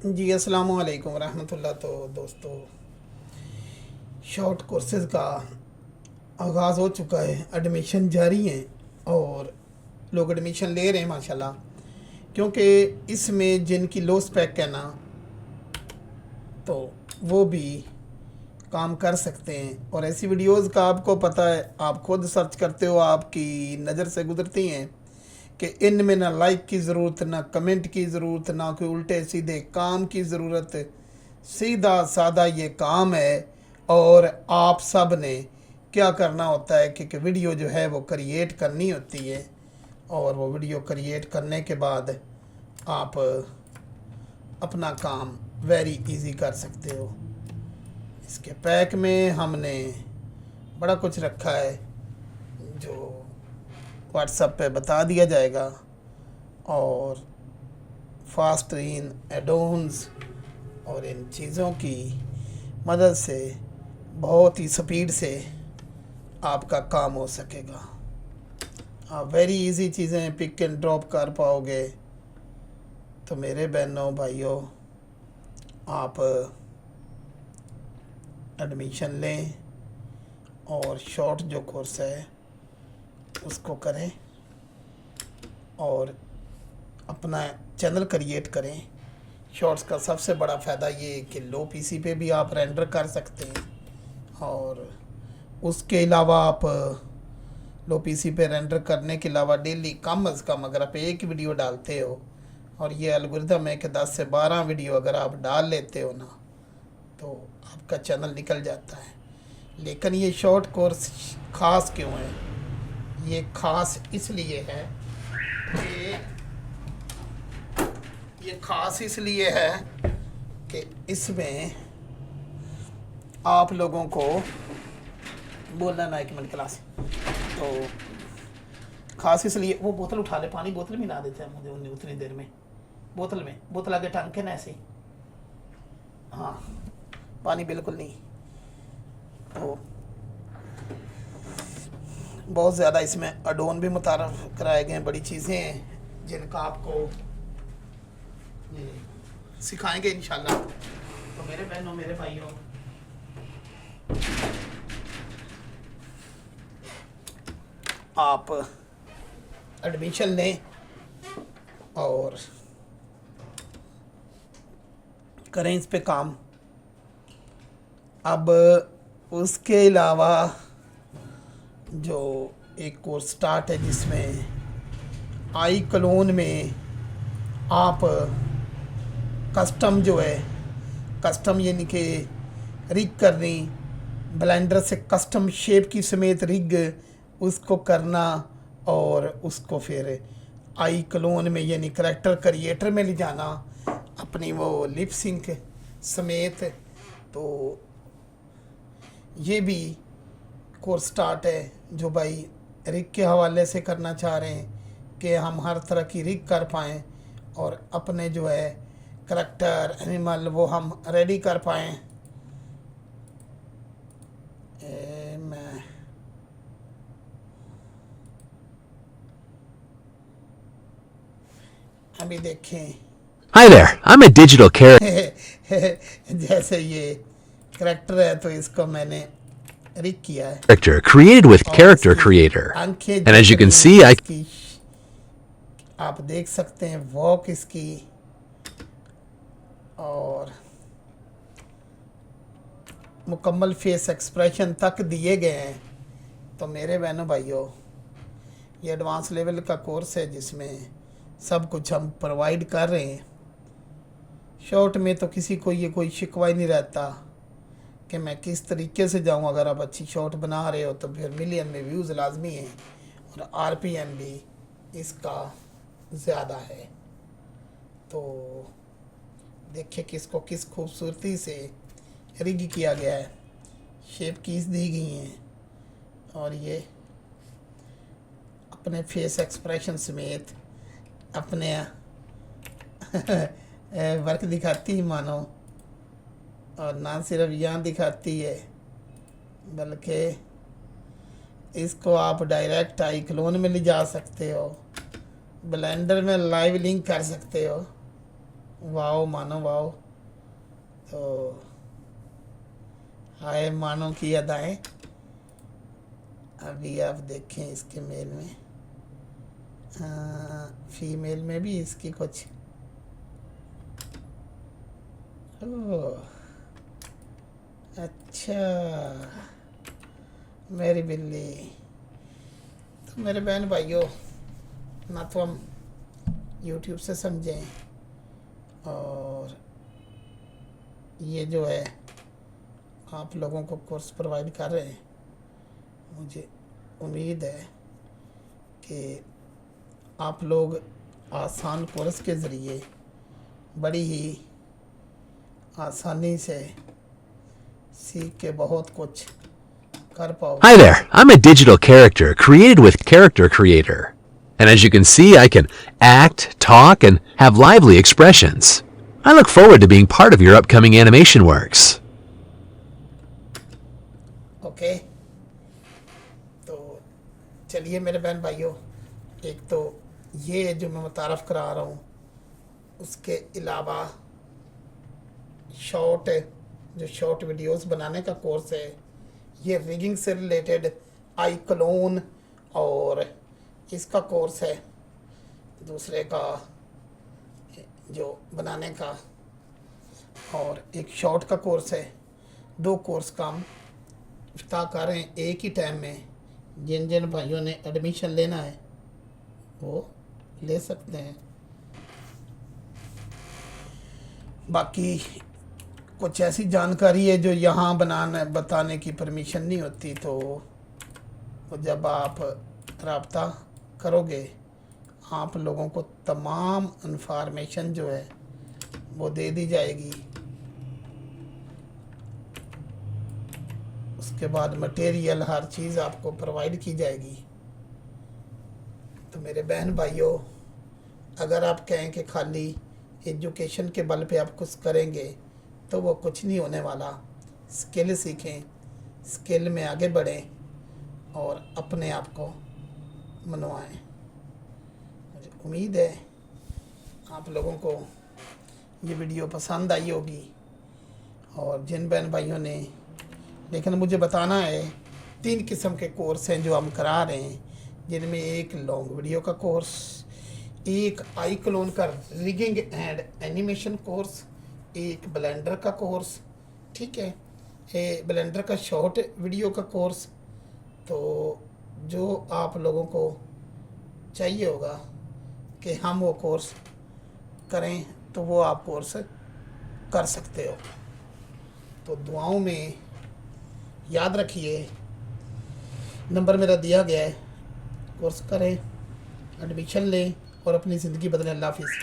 जी अस्सलाम वालेकुम रहमतुल्लाह। तो दोस्तों, शॉर्ट कोर्सेज़ का आगाज़ हो चुका है, एडमिशन जारी हैं और लोग एडमिशन ले रहे हैं माशाल्लाह। क्योंकि इसमें जिनकी लो स्पेक है ना, तो वो भी काम कर सकते हैं। और ऐसी वीडियोस का आपको पता है, आप खुद सर्च करते हो, आपकी नज़र से गुजरती हैं कि इनमें ना लाइक की ज़रूरत, ना कमेंट की ज़रूरत, ना कोई उल्टे सीधे काम की ज़रूरत। सीधा सादा ये काम है। और आप सब ने क्या करना होता है कि वीडियो जो है वो क्रिएट करनी होती है। और वो वीडियो क्रिएट करने के बाद आप अपना काम वेरी इजी कर सकते हो। इसके पैक में हमने बड़ा कुछ रखा है जो व्हाट्सएप पे बता दिया जाएगा। और फास्ट इन एडोन्स और इन चीज़ों की मदद से बहुत ही स्पीड से आपका काम हो सकेगा। आप वेरी इजी चीज़ें पिक एंड ड्रॉप कर पाओगे। तो मेरे बहनों भाइयों, आप एडमिशन लें और शॉर्ट जो कोर्स है उसको करें और अपना चैनल क्रिएट करें। शॉर्ट्स का सबसे बड़ा फ़ायदा ये है कि लो पीसी पे भी आप रेंडर कर सकते हैं। और उसके अलावा आप लो पीसी पे रेंडर करने के अलावा डेली कम अज़ कम अगर आप एक वीडियो डालते हो, और ये एल्गोरिथम है कि 10 से 12 वीडियो अगर आप डाल लेते हो ना, तो आपका चैनल निकल जाता है। लेकिन ये शॉर्ट कोर्स ख़ास क्यों है? ये ख़ास इसलिए है कि इसमें आप लोगों को बोलना ना, 1 मिनट क्लास। तो ख़ास इसलिए, वो बोतल उठा ले, पानी बोतल में ला देते हैं मुझे उतनी देर में। बोतल आगे टांग के ना ऐसे ही। हाँ, पानी बिल्कुल नहीं। तो बहुत ज़्यादा इसमें अडोन भी मुतारफ़ कराए गए हैं, बड़ी चीज़ें हैं जिनका आपको सिखाएंगे इंशाल्लाह। तो मेरे बहनों, मेरे भाइयों, आप एडमिशन लें और करें इस पे काम। अब उसके अलावा जो एक कोर्स स्टार्ट है जिसमें आई क्लोन में आप कस्टम जो है, कस्टम यानी कि रिग करनी, ब्लेंडर से कस्टम शेप की समेत रिग उसको करना और उसको फिर आई क्लोन में यानी करैक्टर क्रिएटर में ले जाना अपनी वो लिप सिंक समेत। तो ये भी कोर्स स्टार्ट है जो भाई रिग के हवाले से करना चाह रहे हैं कि हम हर तरह की रिग कर पाएँ और अपने जो है करैक्टर एनिमल वो हम रेडी कर पाएँ। मैं अभी देखें Hi there, I'm a digital जैसे ये करैक्टर है तो इसको मैंने रिग किया है character created with और Character इसकी Creator. आंखें And as you can जितनी see, I इसकी आप देख सकते हैं, वॉक इसकी और मुकम्मल फेस एक्सप्रेशन तक दिए गए हैं। तो मेरे बहनों भाइयों, ये एडवांस लेवल का कोर्स है जिसमें सब कुछ हम प्रोवाइड कर रहे हैं। शॉर्ट में तो किसी को ये कोई शिकवा ही नहीं रहता कि मैं किस तरीके से जाऊं। अगर आप अच्छी शॉर्ट बना रहे हो तो फिर मिलियन में व्यूज़ लाजमी हैं और आरपीएम भी इसका ज़्यादा है। तो देखिए किसको किस खूबसूरती से रिग किया गया है, शेप कीज दी गई हैं और ये अपने फेस एक्सप्रेशन समेत अपने वर्क दिखाती है मानो। और ना सिर्फ यहाँ दिखाती है बल्कि इसको आप डायरेक्ट आई क्लोन में ले जा सकते हो, ब्लेंडर में लाइव लिंक कर सकते हो वाओ मानो वाओ। तो हाय मानो की अदाएं। अभी आप देखें इसके मेल में, फीमेल में भी इसकी कुछ। ओह अच्छा, मेरी बिल्ली। तो मेरे बहन भाइयों, ना तो हम YouTube से समझें, और ये जो है आप लोगों को कोर्स प्रोवाइड कर रहे हैं, मुझे उम्मीद है कि आप लोग आसान कोर्स के ज़रिए बड़ी ही आसानी से सीख के बहुत कुछ कर पाओ। Hi there, I'm a digital character created with Character Creator. And as you can see, I can act, talk, and have lively expressions. I look forward to being part of your upcoming animation works. Okay, तो चलिए मेरे बहन भाइयों, एक तो ये जो मैं मुतारफ़ करा रहा हूँ, उसके अलावा शॉर्ट वीडियोस बनाने का कोर्स है। ये रिगिंग से रिलेटेड आई क्लोन और इसका कोर्स है, दूसरे का जो बनाने का, और एक शॉर्ट का कोर्स है। 2 कोर्स का हम इफ्ता कर रहे हैं एक ही टाइम में। जिन जिन भाइयों ने एडमिशन लेना है वो ले सकते हैं। बाकी कुछ ऐसी जानकारी है जो यहाँ बताने की परमिशन नहीं होती, तो जब आप रब्ता करोगे आप लोगों को तमाम इंफॉर्मेशन जो है वो दे दी जाएगी। उसके बाद मटेरियल हर चीज़ आपको प्रोवाइड की जाएगी। तो मेरे बहन भाइयों, अगर आप कहें कि खाली एजुकेशन के बल पे आप कुछ करेंगे तो वो कुछ नहीं होने वाला। स्किल सीखें, स्किल में आगे बढ़ें और अपने आप को मनवाएं। मुझे उम्मीद है आप लोगों को ये वीडियो पसंद आई होगी। और जिन बहन भाइयों ने, लेकिन मुझे बताना है, 3 किस्म के कोर्स हैं जो हम करा रहे हैं, जिनमें एक लॉन्ग वीडियो का कोर्स, एक आई क्लोन का रिगिंग एंड एनिमेशन कोर्स, एक ब्लेंडर का कोर्स, ठीक है, ब्लेंडर का शॉर्ट वीडियो का कोर्स। तो जो आप लोगों को चाहिए होगा कि हम वो कोर्स करें तो वो आप कोर्स कर सकते हो। तो दुआओं में याद रखिए, नंबर मेरा दिया गया है, कोर्स करें, एडमिशन लें और अपनी ज़िंदगी बदलें। अल्लाह हाफिज़।